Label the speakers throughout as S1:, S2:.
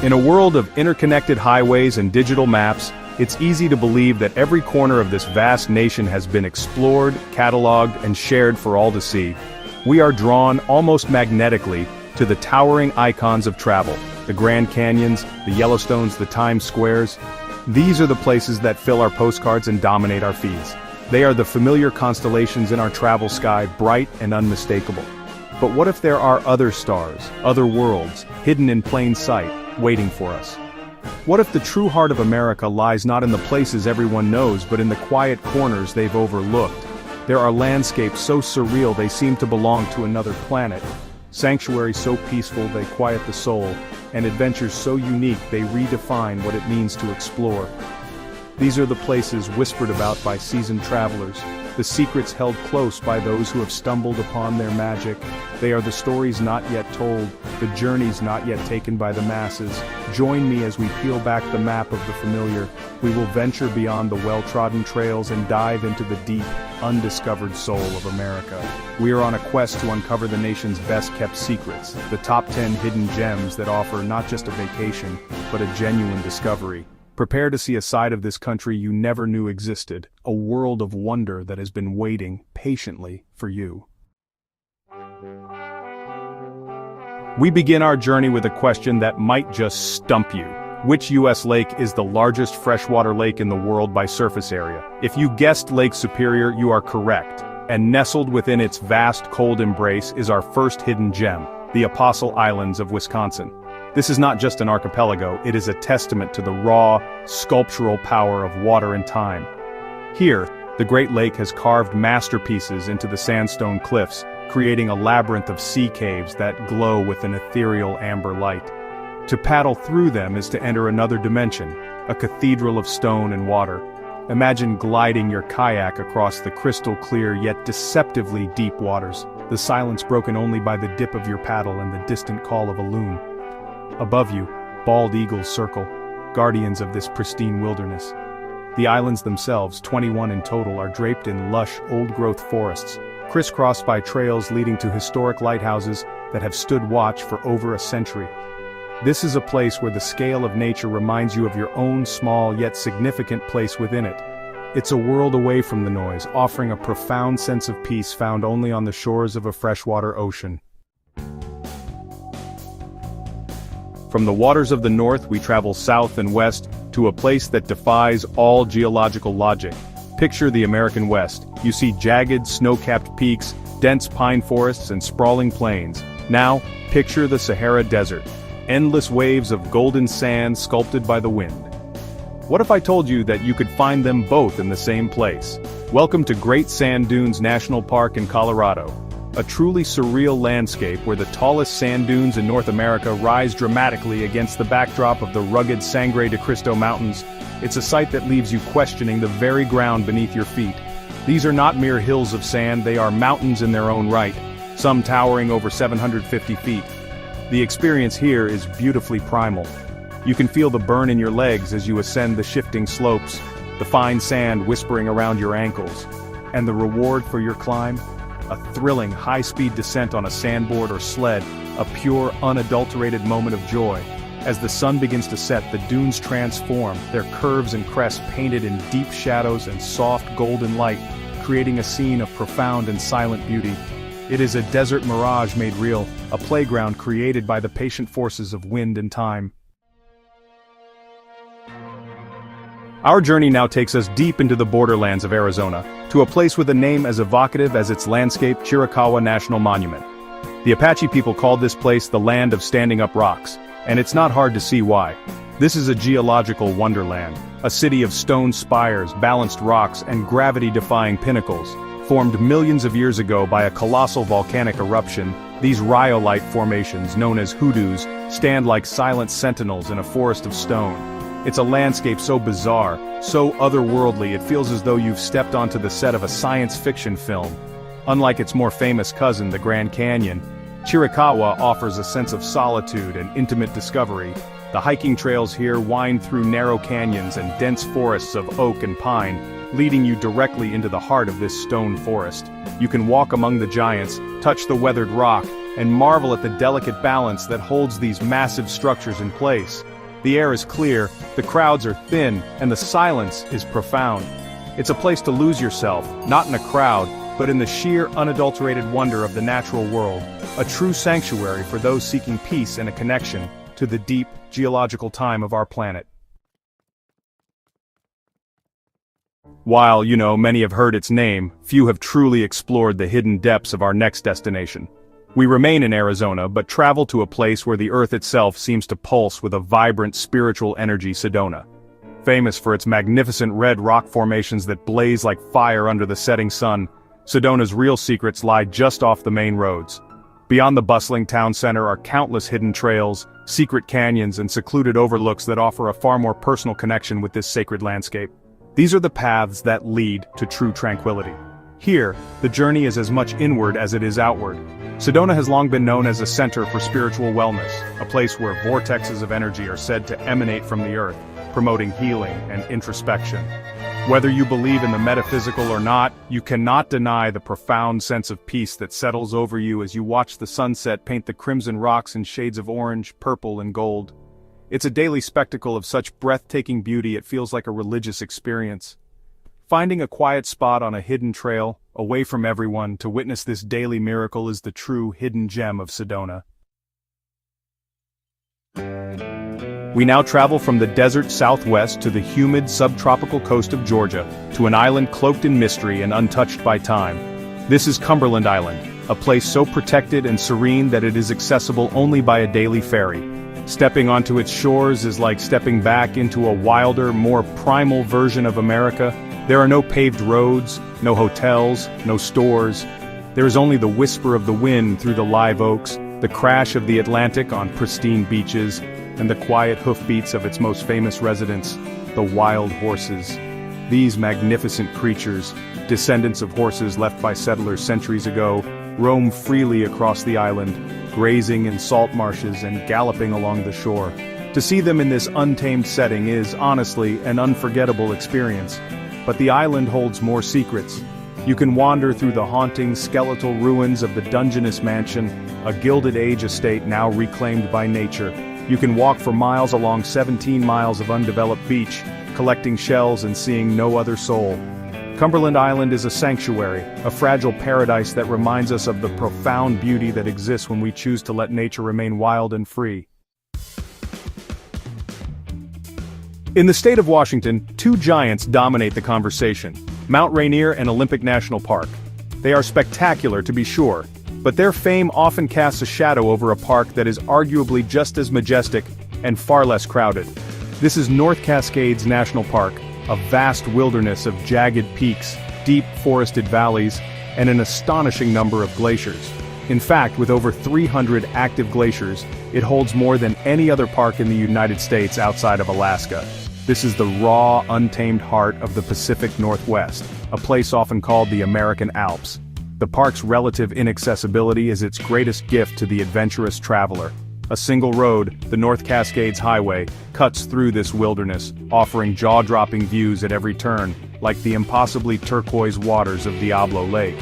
S1: In a world of interconnected highways and digital maps, it's easy to believe that every corner of this vast nation has been explored, cataloged, and shared for all to see. We are drawn, almost magnetically, to the towering icons of travel, the Grand Canyons, the Yellowstones, the Times Squares. These are the places that fill our postcards and dominate our feeds. They are the familiar constellations in our travel sky, bright and unmistakable. But what if there are other stars, other worlds, hidden in plain sight, waiting for us? What if the true heart of America lies not in the places everyone knows but in the quiet corners they've overlooked? There are landscapes so surreal they seem to belong to another planet, sanctuaries so peaceful they quiet the soul, and adventures so unique they redefine what it means to explore. These are the places whispered about by seasoned travelers, the secrets held close by those who have stumbled upon their magic. They are the stories not yet told, the journeys not yet taken by the masses. Join me as we peel back the map of the familiar. We will venture beyond the well-trodden trails and dive into the deep, undiscovered soul of America. We are on a quest to uncover the nation's best-kept secrets, the top 10 hidden gems that offer not just a vacation, but a genuine discovery. Prepare to see a side of this country you never knew existed, a world of wonder that has been waiting patiently for you. We begin our journey with a question that might just stump you. Which U.S. lake is the largest freshwater lake in the world by surface area? If you guessed Lake Superior, you are correct. And nestled within its vast cold embrace is our first hidden gem, the Apostle Islands of Wisconsin. This is not just an archipelago, it is a testament to the raw, sculptural power of water and time. Here, the Great Lake has carved masterpieces into the sandstone cliffs, creating a labyrinth of sea caves that glow with an ethereal amber light. To paddle through them is to enter another dimension, a cathedral of stone and water. Imagine gliding your kayak across the crystal-clear yet deceptively deep waters, the silence broken only by the dip of your paddle and the distant call of a loon. Above you, bald eagles circle, guardians of this pristine wilderness. The islands themselves, 21 in total, are draped in lush, old-growth forests, crisscrossed by trails leading to historic lighthouses that have stood watch for over a century. This is a place where the scale of nature reminds you of your own small yet significant place within it. It's a world away from the noise, offering a profound sense of peace found only on the shores of a freshwater ocean. From the waters of the north, we travel south and west to a place that defies all geological logic. Picture the American West. You see jagged, snow-capped peaks, dense pine forests, and sprawling plains. Now, picture the Sahara Desert. Endless waves of golden sand sculpted by the wind. What if I told you that you could find them both in the same place? Welcome to Great Sand Dunes National Park in Colorado. A truly surreal landscape where the tallest sand dunes in North America rise dramatically against the backdrop of the rugged Sangre de Cristo Mountains. It's a sight that leaves you questioning the very ground beneath your feet. These are not mere hills of sand, they are mountains in their own right, some towering over 750 feet. The experience here is beautifully primal. You can feel the burn in your legs as you ascend the shifting slopes, the fine sand whispering around your ankles. And the reward for your climb? A thrilling, high-speed descent on a sandboard or sled, a pure, unadulterated moment of joy. As the sun begins to set, the dunes transform, their curves and crests painted in deep shadows and soft golden light, creating a scene of profound and silent beauty. It is a desert mirage made real, a playground created by the patient forces of wind and time. Our journey now takes us deep into the borderlands of Arizona, to a place with a name as evocative as its landscape, Chiricahua National Monument. The Apache people called this place the land of standing up rocks, and it's not hard to see why. This is a geological wonderland, a city of stone spires, balanced rocks, and gravity-defying pinnacles. Formed millions of years ago by a colossal volcanic eruption, these rhyolite formations, known as hoodoos, stand like silent sentinels in a forest of stone. It's a landscape so bizarre, so otherworldly it feels as though you've stepped onto the set of a science fiction film. Unlike its more famous cousin, the Grand Canyon, Chiricahua offers a sense of solitude and intimate discovery. The hiking trails here wind through narrow canyons and dense forests of oak and pine, leading you directly into the heart of this stone forest. You can walk among the giants, touch the weathered rock, and marvel at the delicate balance that holds these massive structures in place. The air is clear, the crowds are thin, and the silence is profound. It's a place to lose yourself, not in a crowd, but in the sheer unadulterated wonder of the natural world, a true sanctuary for those seeking peace and a connection to the deep, geological time of our planet. While, many have heard its name, few have truly explored the hidden depths of our next destination. We remain in Arizona, but travel to a place where the earth itself seems to pulse with a vibrant spiritual energy. Sedona. Famous for its magnificent red rock formations that blaze like fire under the setting sun, Sedona's real secrets lie just off the main roads. Beyond the bustling town center are countless hidden trails, secret canyons, and secluded overlooks that offer a far more personal connection with this sacred landscape. These are the paths that lead to true tranquility. Here, the journey is as much inward as it is outward. Sedona has long been known as a center for spiritual wellness, a place where vortexes of energy are said to emanate from the earth, promoting healing and introspection. Whether you believe in the metaphysical or not, you cannot deny the profound sense of peace that settles over you as you watch the sunset paint the crimson rocks in shades of orange, purple, and gold. It's a daily spectacle of such breathtaking beauty it feels like a religious experience. Finding a quiet spot on a hidden trail, away from everyone, to witness this daily miracle is the true hidden gem of Sedona. We now travel from the desert southwest to the humid subtropical coast of Georgia, to an island cloaked in mystery and untouched by time. This is Cumberland Island, a place so protected and serene that it is accessible only by a daily ferry. Stepping onto its shores is like stepping back into a wilder, more primal version of America. There are no paved roads, no hotels, no stores. There is only the whisper of the wind through the live oaks, the crash of the Atlantic on pristine beaches, and the quiet hoofbeats of its most famous residents, the wild horses. These magnificent creatures, descendants of horses left by settlers centuries ago, roam freely across the island, grazing in salt marshes and galloping along the shore. To see them in this untamed setting is, honestly, an unforgettable experience. But the island holds more secrets. You can wander through the haunting skeletal ruins of the Dungeness Mansion, a Gilded Age estate now reclaimed by nature. You can walk for miles along 17 miles of undeveloped beach, collecting shells and seeing no other soul. Cumberland Island is a sanctuary, a fragile paradise that reminds us of the profound beauty that exists when we choose to let nature remain wild and free. In the state of Washington, two giants dominate the conversation: Mount Rainier and Olympic National Park. They are spectacular, to be sure, but their fame often casts a shadow over a park that is arguably just as majestic and far less crowded. This is North Cascades National Park, a vast wilderness of jagged peaks, deep forested valleys, and an astonishing number of glaciers. In fact, with over 300 active glaciers, it holds more than any other park in the United States outside of Alaska. This is the raw, untamed heart of the Pacific Northwest, a place often called the American Alps. The park's relative inaccessibility is its greatest gift to the adventurous traveler. A single road, the North Cascades Highway, cuts through this wilderness, offering jaw-dropping views at every turn, like the impossibly turquoise waters of Diablo Lake.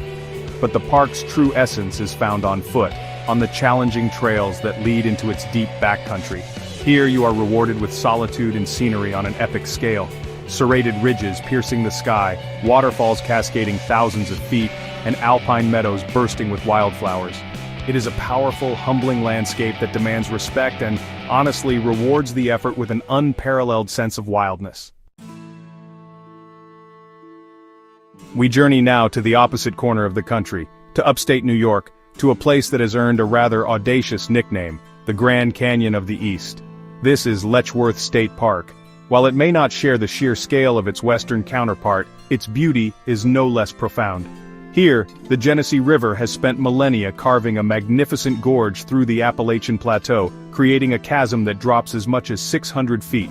S1: But the park's true essence is found on foot, on the challenging trails that lead into its deep backcountry. Here you are rewarded with solitude and scenery on an epic scale. Serrated ridges piercing the sky, waterfalls cascading thousands of feet, and alpine meadows bursting with wildflowers. It is a powerful, humbling landscape that demands respect and, honestly, rewards the effort with an unparalleled sense of wildness. We journey now to the opposite corner of the country, to upstate New York, to a place that has earned a rather audacious nickname, the Grand Canyon of the East. This is Letchworth State Park. While it may not share the sheer scale of its western counterpart, its beauty is no less profound. Here, the Genesee River has spent millennia carving a magnificent gorge through the Appalachian Plateau, creating a chasm that drops as much as 600 feet.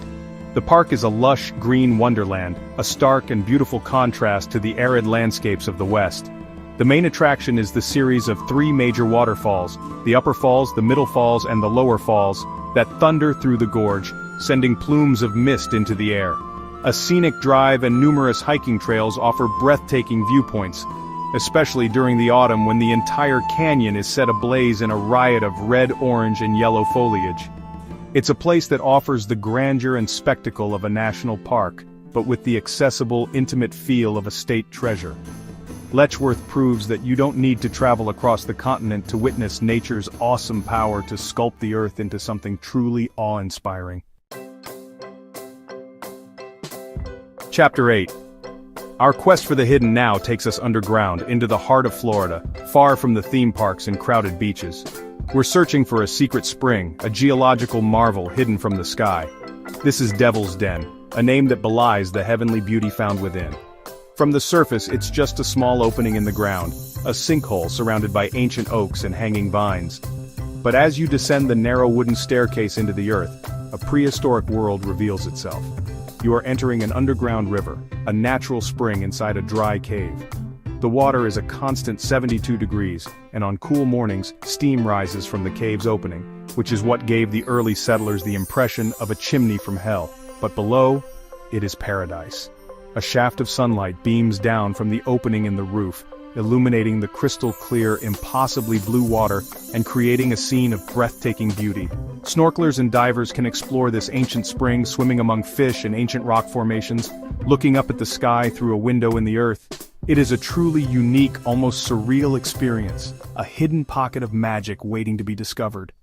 S1: The park is a lush, green wonderland, a stark and beautiful contrast to the arid landscapes of the West. The main attraction is the series of 3 major waterfalls, the Upper Falls, the Middle Falls, and the Lower Falls, that thunder through the gorge, sending plumes of mist into the air. A scenic drive and numerous hiking trails offer breathtaking viewpoints. especially during the autumn when the entire canyon is set ablaze in a riot of red, orange, and yellow foliage. It's a place that offers the grandeur and spectacle of a national park, but with the accessible, intimate feel of a state treasure. Letchworth proves that you don't need to travel across the continent to witness nature's awesome power to sculpt the earth into something truly awe-inspiring. Chapter 8. Our quest for the hidden now takes us underground, into the heart of Florida, far from the theme parks and crowded beaches. We're searching for a secret spring, a geological marvel hidden from the sky. This is Devil's Den, a name that belies the heavenly beauty found within. From the surface, it's just a small opening in the ground, a sinkhole surrounded by ancient oaks and hanging vines. But as you descend the narrow wooden staircase into the earth, a prehistoric world reveals itself. You are entering an underground river, a natural spring inside a dry cave. The water is a constant 72 degrees, and on cool mornings, steam rises from the cave's opening, which is what gave the early settlers the impression of a chimney from hell. But below, it is paradise. A shaft of sunlight beams down from the opening in the roof, illuminating the crystal-clear, impossibly blue water and creating a scene of breathtaking beauty. Snorkelers and divers can explore this ancient spring, swimming among fish and ancient rock formations, looking up at the sky through a window in the earth. It is a truly unique, almost surreal experience, a hidden pocket of magic waiting to be discovered.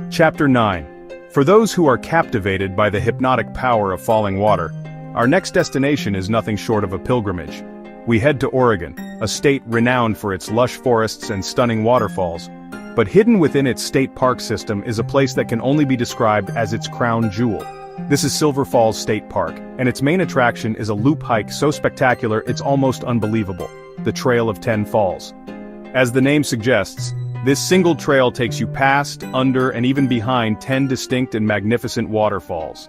S1: Chapter 9. For those who are captivated by the hypnotic power of falling water, our next destination is nothing short of a pilgrimage. We head to Oregon, a state renowned for its lush forests and stunning waterfalls. But hidden within its state park system is a place that can only be described as its crown jewel. This is Silver Falls State Park, and its main attraction is a loop hike so spectacular it's almost unbelievable, the Trail of 10 Falls. As the name suggests, this single trail takes you past, under, and even behind 10 distinct and magnificent waterfalls.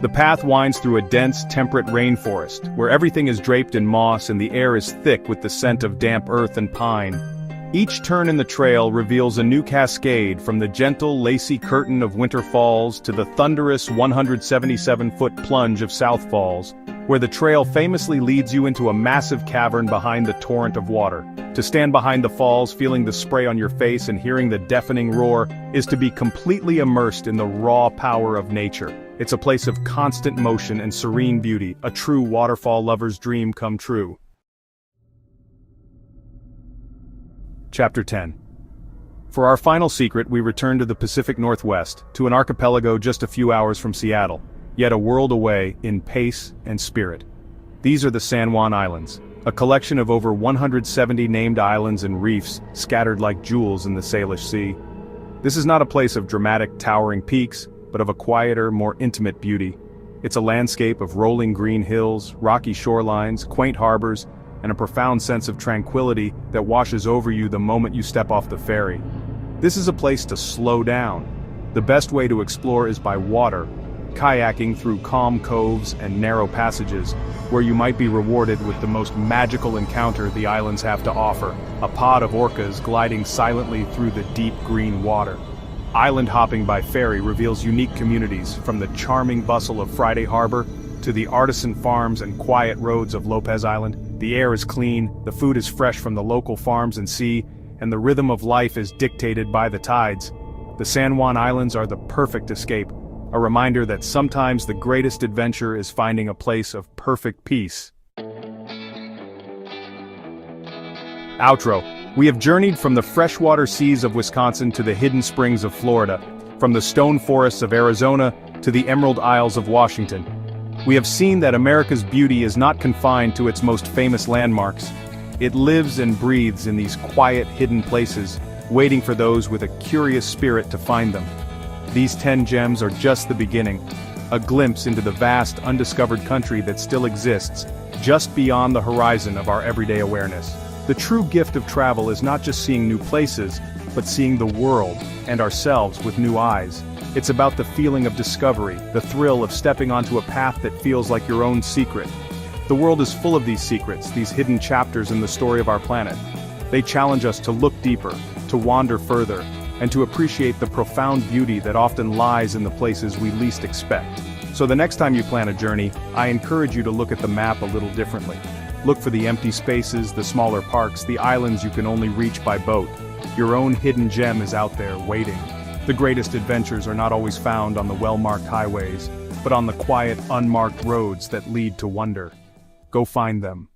S1: The path winds through a dense, temperate rainforest, where everything is draped in moss and the air is thick with the scent of damp earth and pine. Each turn in the trail reveals a new cascade, from the gentle, lacy curtain of Winter Falls to the thunderous 177-foot plunge of South Falls, where the trail famously leads you into a massive cavern behind the torrent of water. To stand behind the falls, feeling the spray on your face and hearing the deafening roar, is to be completely immersed in the raw power of nature. It's a place of constant motion and serene beauty, a true waterfall lover's dream come true. Chapter 10. For our final secret, we return to the Pacific Northwest, to an archipelago just a few hours from Seattle, yet a world away in pace and spirit. These are the San Juan Islands, a collection of over 170 named islands and reefs scattered like jewels in the Salish Sea. This is not a place of dramatic, towering peaks, but of a quieter, more intimate beauty. It's a landscape of rolling green hills, rocky shorelines, quaint harbors, and a profound sense of tranquility that washes over you the moment you step off the ferry. This is a place to slow down. The best way to explore is by water, kayaking through calm coves and narrow passages, where you might be rewarded with the most magical encounter the islands have to offer, a pod of orcas gliding silently through the deep green water. Island hopping by ferry reveals unique communities, from the charming bustle of Friday Harbor to the artisan farms and quiet roads of Lopez Island. The air is clean, the food is fresh from the local farms and sea, and the rhythm of life is dictated by the tides. The San Juan Islands are the perfect escape, a reminder that sometimes the greatest adventure is finding a place of perfect peace. Outro. We have journeyed from the freshwater seas of Wisconsin to the hidden springs of Florida, from the stone forests of Arizona to the Emerald Isles of Washington. We have seen that America's beauty is not confined to its most famous landmarks. It lives and breathes in these quiet, hidden places, waiting for those with a curious spirit to find them. These 10 gems are just the beginning, a glimpse into the vast, undiscovered country that still exists, just beyond the horizon of our everyday awareness. The true gift of travel is not just seeing new places, but seeing the world, and ourselves with new eyes. It's about the feeling of discovery, the thrill of stepping onto a path that feels like your own secret. The world is full of these secrets, these hidden chapters in the story of our planet. They challenge us to look deeper, to wander further, and to appreciate the profound beauty that often lies in the places we least expect. So the next time you plan a journey, I encourage you to look at the map a little differently. Look for the empty spaces, the smaller parks, the islands you can only reach by boat. Your own hidden gem is out there, waiting. The greatest adventures are not always found on the well-marked highways, but on the quiet, unmarked roads that lead to wonder. Go find them.